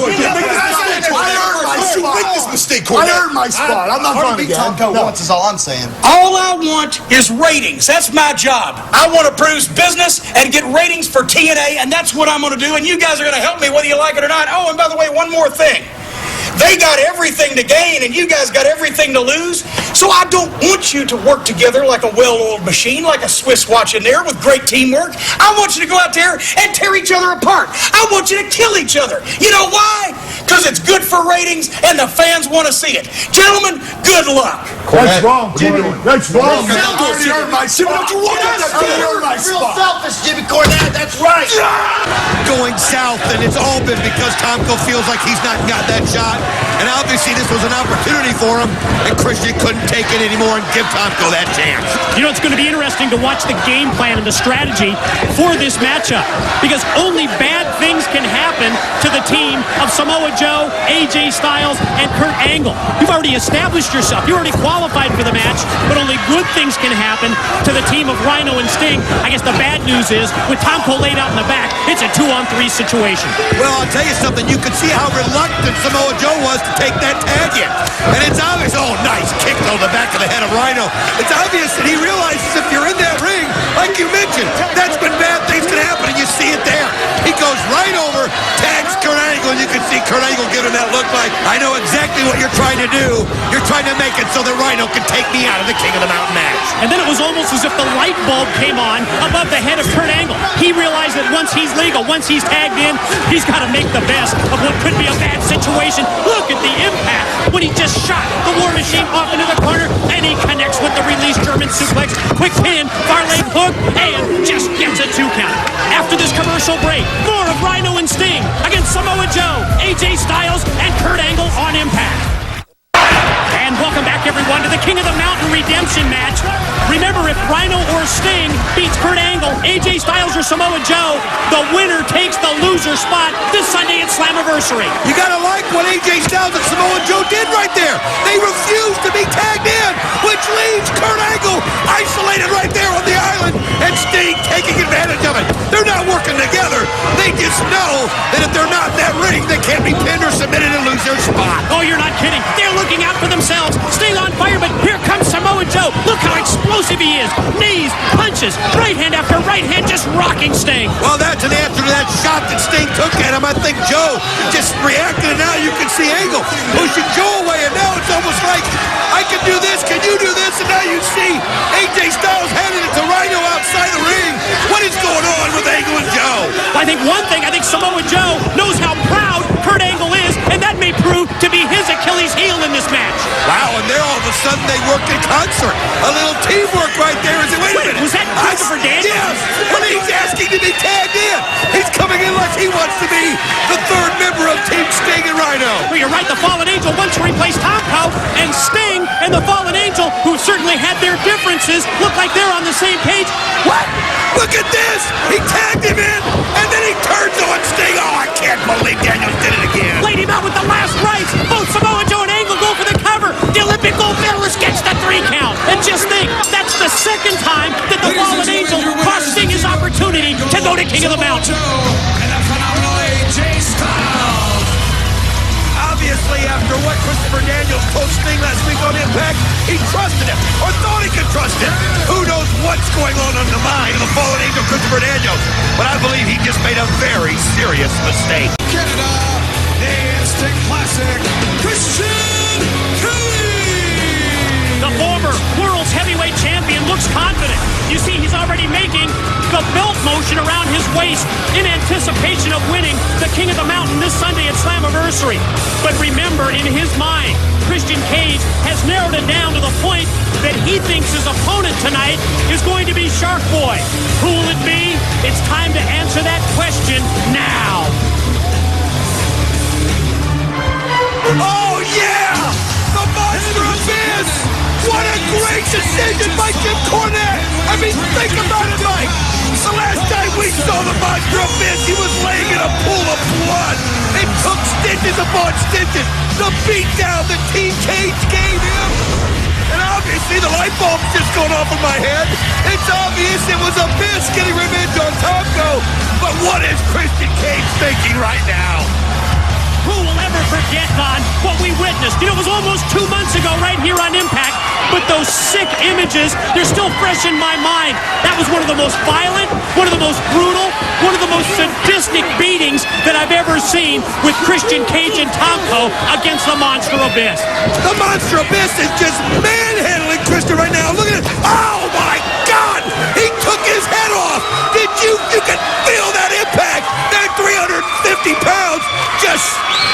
earned my spot. I'm not going to beat Tomko once is all I'm saying. All I want is ratings. That's my job. I want to produce business and get ratings for TNA, and that's what I'm going to do, and you guys are going to help me whether you like it or not. Oh, and by the way, one more thing. They got everything to gain, and you guys got everything to lose. So I don't want you to work together like a well-oiled machine, like a Swiss watch in there with great teamwork. I want you to go out there and tear each other apart. I want you to kill each other. You know why? Because it's good for ratings, and the fans want to see it. Gentlemen, good luck. That's wrong, Jimmy. That's wrong. I already earned my spot. Real selfish, Jimmy Cornette. That's right. Going south, and it's all been because Tomko feels like he's not got that shot. And obviously this was an opportunity for him, and Christian couldn't take it anymore and give Tomko that chance. You know, it's going to be interesting to watch the game plan and the strategy for this matchup because only bad things can happen to the team of Samoa Joe, AJ Styles, and Kurt Angle. You've already established yourself. You already qualified for the match, but only good things can happen to the team of Rhino and Sting. I guess the bad news is, with Tomko laid out in the back, it's a 2-on-3 situation. Well, I'll tell you something. You could see how reluctant Samoa Joe was to take that tag in. And it's obvious. Oh, nice kick on the back of the head of Rhino. It's obvious that he realizes if you're in that ring, like you mentioned, that's when bad things can happen, and you see it there. He goes right over, tags Kurt Angle, and you can see Kurt Angle giving that look like, I know exactly what you're trying to do. You're trying to make it so that Rhino can take me out of the King of the Mountain match. And then it was almost as if the light bulb came on above the head of Kurt Angle. He realized that once he's legal, once he's tagged in, he's got to make the best of what could be a bad situation. Look at the impact when he just shot the War Machine off into the corner, and he connects with the release German suplex, quick pin, far leg hook, and just gets a 2 count. After this commercial break, more of Rhino and Sting against Samoa Joe, AJ Styles, and Kurt Angle on Impact. And welcome back, everyone, to the King of the Mountain redemption match. Remember, if Rhino or Sting beats Kurt Angle, AJ Styles or Samoa Joe, the winner takes the loser spot this Sunday at Slammiversary. You gotta like what AJ Styles and Samoa Joe did right there. They refused to be tagged in, which leaves Kurt Angle isolated right there on the island, and Sting taking advantage of it. They're not working together. They just know that if they're not in that ring, they can't be pinned or submitted and lose their spot. Oh, you're not kidding. They're looking out for themselves. Sting on fire, but here comes Samoa Joe. Look how explosive he is. Knees, punches, right hand after right hand, just rocking Sting. Well, that's an answer to that shot that Sting took at him. I think Joe just reacted, and now you can see Angle pushing Joe away, and now it's almost like, I can do this, can you do this? And now you see AJ Styles handing it to Rhino outside the ring. What is going on with Angle and Joe? I think one thing, Samoa Joe knows how proud Kurt Angle is, and that may prove to be his Achilles heel in this match. Wow, and there all of a sudden they work in concert. A little teamwork right there. Wait a minute. Was that Christopher Daniels? Yes, and he's asking to be tagged in. He's coming in like he wants to be the third member of Team Sting and Rhino. Well, you're right. The Fallen Angel wants to replace Tomko, and Sting and the Fallen Angel, who certainly had their differences, look like they're on the same page. What? Look at this. He tagged him in, and then he turns on Sting. Oh, I can't believe Daniels did it again. Laid him out with the last rights. Both Samoa Joe and Angle go for the cover. The Olympic gold medalist gets the 3 count. And just think, that's the second time that the Fallen Angel cost Sting his opportunity to go to King of the Mountain. And the phenomenal AJ Styles. Obviously, after what Christopher Daniels told Sting last week on Impact, he trusted him, or thought he could trust him. Who knows what's going on in the mind of the Fallen Angel, Christopher Daniels. But I believe he just made a very serious mistake. Canada, the instant classic, Christian Cage. The former World Heavyweight Champion looks confident. You motion around his waist in anticipation of winning the King of the Mountain this Sunday at Slammiversary. But remember, in his mind, Christian Cage has narrowed it down to the point that he thinks his opponent tonight is going to be Shark Boy. Who will it be? It's time to answer that question now. Oh, yeah! The Monster Abyss! What a great decision by Jim Cornette! I mean, think about it, Mike! The last time we saw the Monster Abyss, he was laying in a pool of blood. It took stitches upon stitches to beat down that Team Cage gave him. And obviously, the light bulb's just going off in my head. It's obvious it was Abyss getting revenge on Tomko. But what is Christian Cage thinking right now? Who will ever forget, Don, what we witnessed? You know, it was almost 2 months ago right here on Impact, but those sick images, they're still fresh in my mind. That was one of the most violent, one of the most brutal, one of the most sadistic beatings that I've ever seen with Christian Cage and Tomko against the Monster Abyss. The Monster Abyss is just manhandling Christian right now. Look at it. Oh, my God! He took his head off. You can feel that impact. That 350 pounds just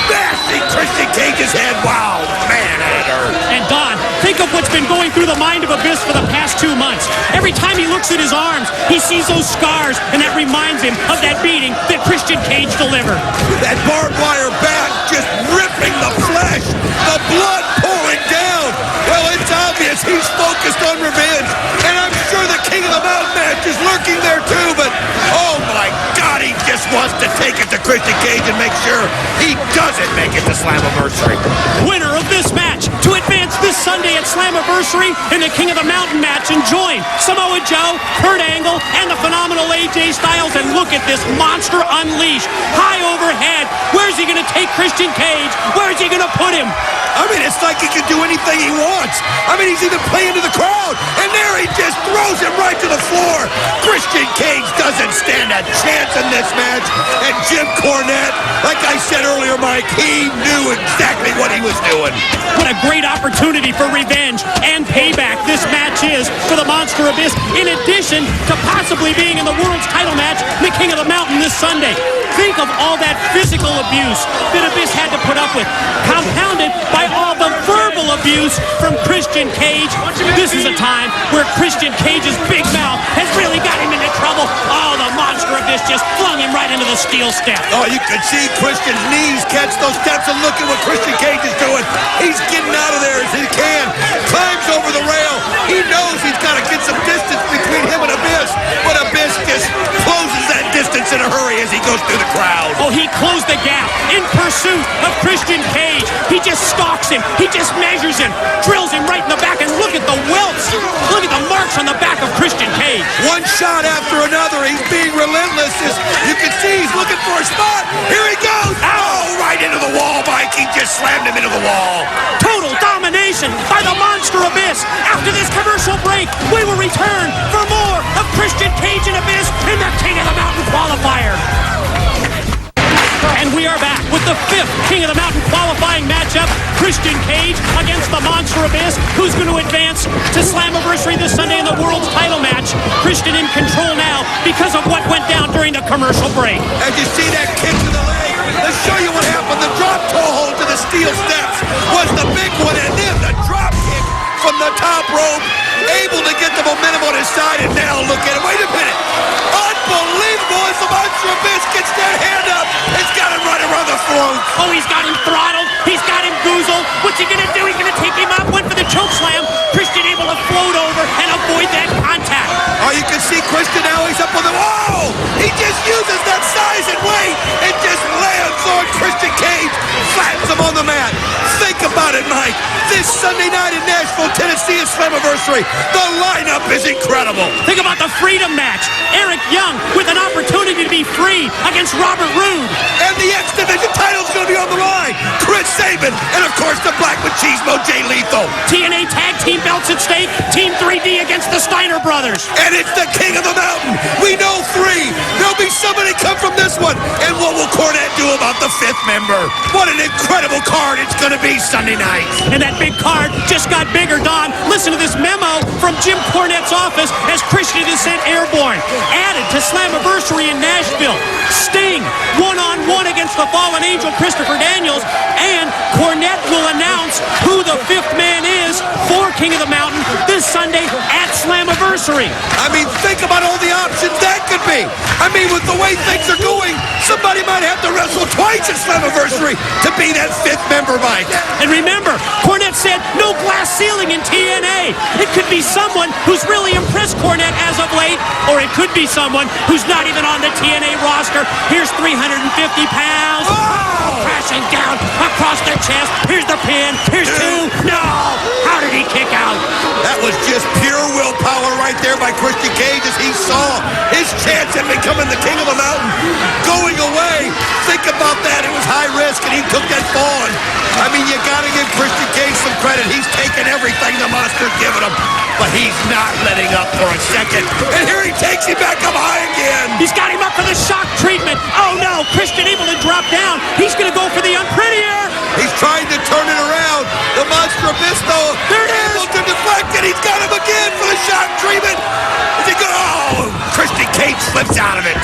smashing Christian Cage's head. Wow, man, that hurt. And Don, think of what's been going through the mind of Abyss for the past 2 months. Every time he looks at his arms, he sees those scars, and that reminds him of that beating that Christian Cage delivered. That barbed wire bat just ripping the flesh, the blood pouring down. Well, it's obvious he's focused on revenge, and I'm sure the King of the Mountain match is lurking there too, but oh my God, he just wants to take it to Christian Cage and make sure he doesn't make it to Slammiversary. Winner of this match to advance this Sunday at Slammiversary in the King of the Mountain match and join Samoa Joe, Kurt Angle, and the phenomenal AJ Styles. And look at this monster unleashed, high overhead. Where's he going to take Christian Cage? Where's he going to put him? I mean, it's like he can do anything he wants. I mean, he's even playing to the crowd, and there he just throws him right to the floor. Christian Cage doesn't stand a chance in this match, and Jim Cornette, like I said earlier, Mike, he knew exactly what he was doing. What a great opportunity for revenge and payback this match is for the Monster Abyss, in addition to possibly being in the world's title match in the King of the Mountain this Sunday. Think of all that physical abuse that Abyss had to put up with, compounded by all the verbal abuse from Christian Cage. This is a time where Christian Cage's big mouth has really got him into trouble. Oh, the Monster Abyss just flung him right into the steel step. Oh, you could see Christian's knees catch those steps, and look at what Christian Cage is doing. He's getting out of there as he can, climbs over the rail. He knows he's got to get some distance between him and Abyss, but Abyss just closes that distance in a hurry as he goes through the crowd. Oh, he closed the gap in pursuit of Christian Cage. He just stalks him. He just measures him, drills him right in the back, and look at the welts. Look at the marks on the back of Christian Cage. One shot after another. He's being relentless. As you can see, he's looking for a spot. Here he goes. Oh, right into the wall, Mike. He just slammed him into the wall. Total domination by the Monster Abyss. After this commercial break, we will return for more of Christian Cage and Abyss in the King of the Mountain qualifier. And we are back with the 5th King of the Mountain qualifying matchup. Christian Cage against the Monster Abyss, who's going to advance to Slammiversary this Sunday in the world's title match. Christian in control now because of what went down during the commercial break. As you see that kick to the leg, let's show you what happened. The drop toe hold to the steel steps was the big one, and then the drop kick from the top rope, able to get the momentum on his side, and now look at it. Wait a minute. Unbelievable as the Monster Abyss gets that hand up. It's got him right around the throat. Oh, he's got him throttled. He's got him goozled. What's he going to do? He's going to take him up. Went for the choke slam. Christian able to float over and avoid that contact. Oh, you can see Christian now. He's up on the wall. He just uses that size and weight and just lands on Christian Cage. Flattens him on the mat. Think about it, Mike. This Sunday night in Nashville, Tennessee at Slammiversary, the lineup is incredible. Think about the Freedom match. Eric Young with an opportunity to be free against Robert Roode. And the X Division title's going to be on the line. Chris Sabin, and of course the Black Machismo, Jay Lethal. TNA Tag Team belts at stake. Team 3D against the Steiner brothers. And it's the King of the Mountain. We know 3. There'll be somebody come from this one. And what will Cornette do about the 5th member? What an incredible card it's going to be Sunday night. And that big card just got bigger, Don. Listen to this memo from Jim Cornette's office as Christian is sent airborne. Added to Slammiversary in Nashville. Sting, one-on-one against the fallen angel Christopher Daniels. And Cornette will announce who the 5th man is for King of the Mountain this Sunday at Slammiversary. I mean, think about all the options that could be. I mean, with the way things are going, somebody might have to wrestle twice at Slammiversary to be that 5th member, Mike. And remember, Cornette said no glass ceiling in TNA. It could be someone who's really impressed Cornette as of late, or it could be someone who's not even on the TNA roster. Here's 350 pounds. Oh! Crashing down across the chest. Here's the pin. Here's 2. No! How did he kick out? That was just pure willpower right there by Christian Cage as he saw his chance at becoming the King of the Mountain going away. Think about that. It was high risk, and he took that fall. And, I mean, you got to give Christian Cage some credit. He's taken everything the monster's given him, but he's not letting up for a second. And here he takes him back up high again. He's got him up for the shock treatment. Oh, no. Christian able to drop down. He's going to go for the unprettier. He's trying to turn it around. The Monster Abyss, though, there it is. Able to deflect it. He's got him again for the shock treatment. Is he going? Oh, Christian Cage slips out of it.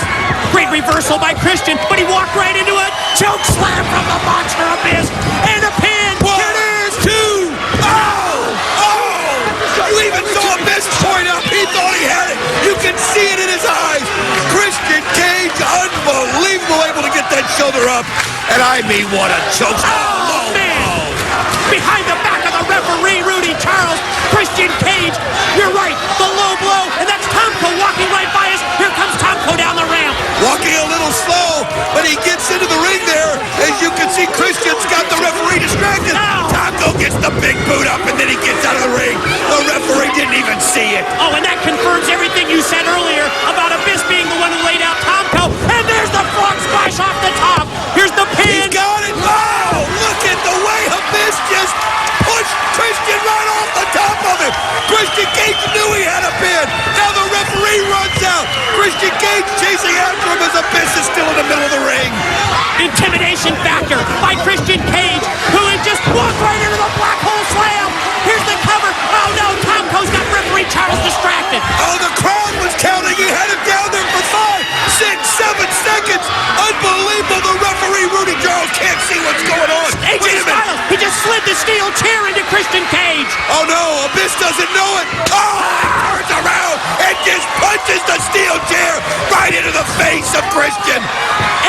Great reversal by Christian, but he walked right into a choke slam from the Monster Abyss. And a pin. 1, 2. Oh! You even saw Abyss point up. He thought he had it. You can see it in his eyes. Christian Cage, unbelievable, able to get that shoulder up. And I mean, what a choke. Oh, man. Behind the back of the referee, Rudy Charles. Christian Cage, you're right, the low blow. And that's Tomko walking right by us. Here comes Tomko down the ramp. Walking a little slow, but he gets into the ring there. As you can see, Christian's got the referee distracted. Tomko gets the big boot up, and then he gets out of the ring. The referee didn't even see it. Oh, and that confirms everything you said earlier about Abyss being the one who laid out Tomko. And there's the frog splash off the top. Here's the pin. He's got it. Oh, look at the way Abyss just pushed Christian right off the top of him. Christian Cage knew he had a pin. Now the referee runs out. Christian Cage chasing after him as Abyss is still in the middle of the ring. Intimidation factor by Christian Cage, who had just walked right into the black hole slam. Here's the cover. Oh no, Tomko's got referee Charles distracted. Oh, the crowd was counting. He had him down there for 5, 6, 7 seconds. Unbelievable. The referee, Rudy Charles, can't see what's going on. AJ Styles, he just slid the steel chair into Christian Cage. Oh no, Abyss doesn't know it. Oh, he turns around and just punches the steel chair right into the face of Christian.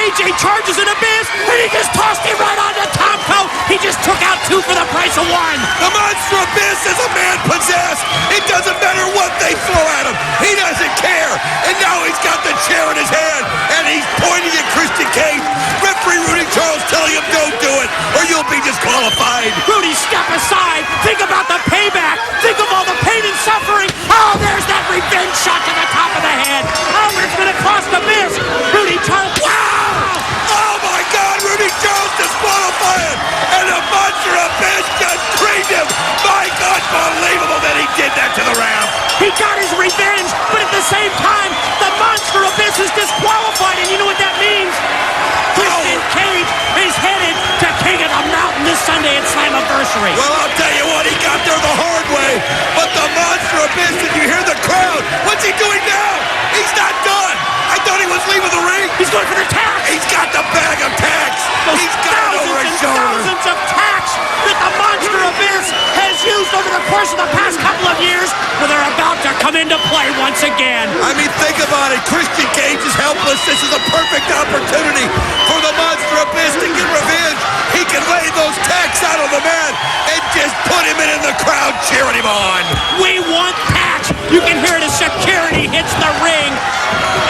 AJ charges an Abyss, and he just tossed him right onto Tomko. He just took out 2 for the price of 1. The Monster Abyss is a man possessed. It doesn't matter what they throw at him. He doesn't care. And now he's got the chair in his hand, and he's pointing at Christian Cage. Referee Rudy Charles telling him, don't do it, or you'll be disqualified. Rudy, step aside. Think about the payback. Think of all the pain and suffering. Oh, there's that revenge shot to the top of the head. Oh, but it's going to cost Abyss. Rudy Charles. Wow! Oh, my God, Rudy Charles disqualified. And the Monster Abyss just creamed him. My God, unbelievable that he did that to the ramp. He got his revenge, but at the same time, the Monster Abyss is disqualified, and you know what that means? Christian Cage is headed to King of the Mountain this Sunday at Slammiversary. Well, I'll tell you what, he got there the hard way, but the Monster Abyss, did you hear the crowd? What's he doing now? He's not done. I thought he was leaving the ring. He's going for the tax. He's got the bag of tax. He's got it over his shoulder. Thousands of tax that the Monster Abyss has used over the course of the past couple of years, but they're about to come into play once again. I mean, think about it. Christian Cage is helpless. This is a perfect opportunity for the Monster Abyss to get revenge. He can lay those tax out on the man and just put him in the crowd cheering him on. We want tax. You can hear it as security hits the ring.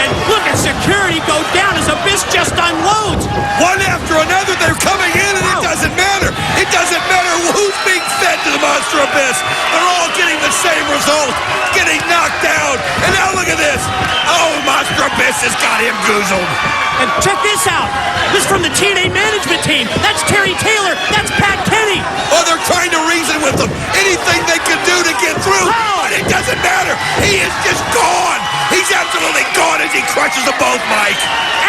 And look at security go down as Abyss just unloads. One after another, they're coming in, and it doesn't matter. It doesn't matter who's being fed to the Monster Abyss. They're all getting the same result, getting knocked down. And now look at this. Oh, Monster Abyss has got him goozled. And check this out. This is from the TNA management team. That's Terry Taylor. That's Pat Kenny. Oh, they're trying to reason with them. Anything they can do to get through. Oh. But it absolutely gone as he crushes them both, Mike.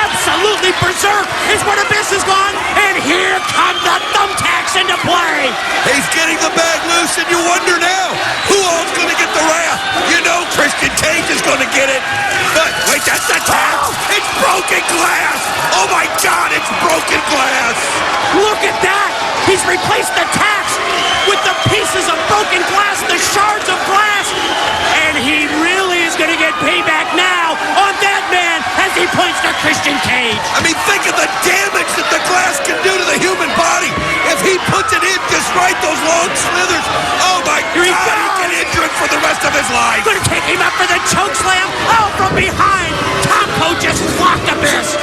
Absolutely berserk is where Abyss has gone, and here come the thumbtacks into play. He's getting the bag loose, and you wonder now, who all's going to get the wrath? You know Christian Cage is going to get it. But, wait, that's the tap. It's broken glass. Oh, my God, it's broken glass. Look at that. He's replaced the tacks with the pieces of broken glass, the shards of glass. And he really is going to get payback now on that man as he points to Christian Cage. I mean, think of the damage that the glass can do to the human body. If he puts it in just right, those long slithers, oh my God, he can injure him for the rest of his life. Gonna kick him up for the choke slam. Oh, from behind, Tomko just clocked Abyss.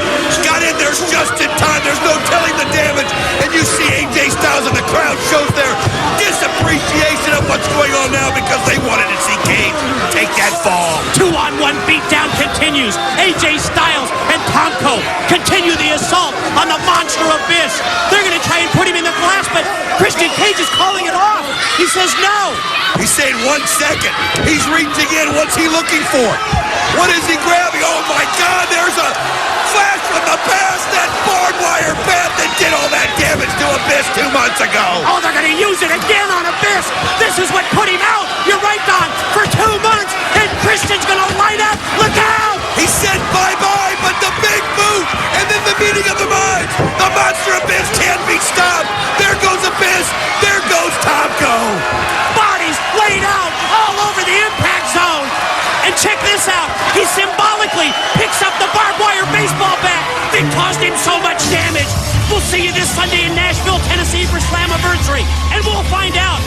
Got in there just in time. There's no telling the damage. And you see AJ Styles in the crowd shows their disappreciation of what's going on now because they wanted to see Cage take that fall. 2-on-1 beatdown continues. AJ Styles and Tomko continue the assault on the monster Abyss. They're going to try and put him in the glass, but Christian Cage is calling it off. He says no. He's saying 1 second. He's reaching in. What's he looking for? What is he grabbing? Oh my God, there's a flash from the past. That barbed wire bat that did all that damage to Abyss 2 months ago. Oh, they're going to use it again on Abyss. This is what put him out. You're right, Don. For 2 months, and Christian's going to light up. Look out! He said bye-bye, but the big boot, and then the meeting of the minds. The monster Abyss can't be stopped. There goes Abyss. There goes Tomko. Bodies laid out all over the impact zone. And check this out. He symbolically picks up the barbed wire baseball bat that caused him so much damage. We'll see you this Sunday in Nashville, Tennessee for Slammiversary. And we'll find out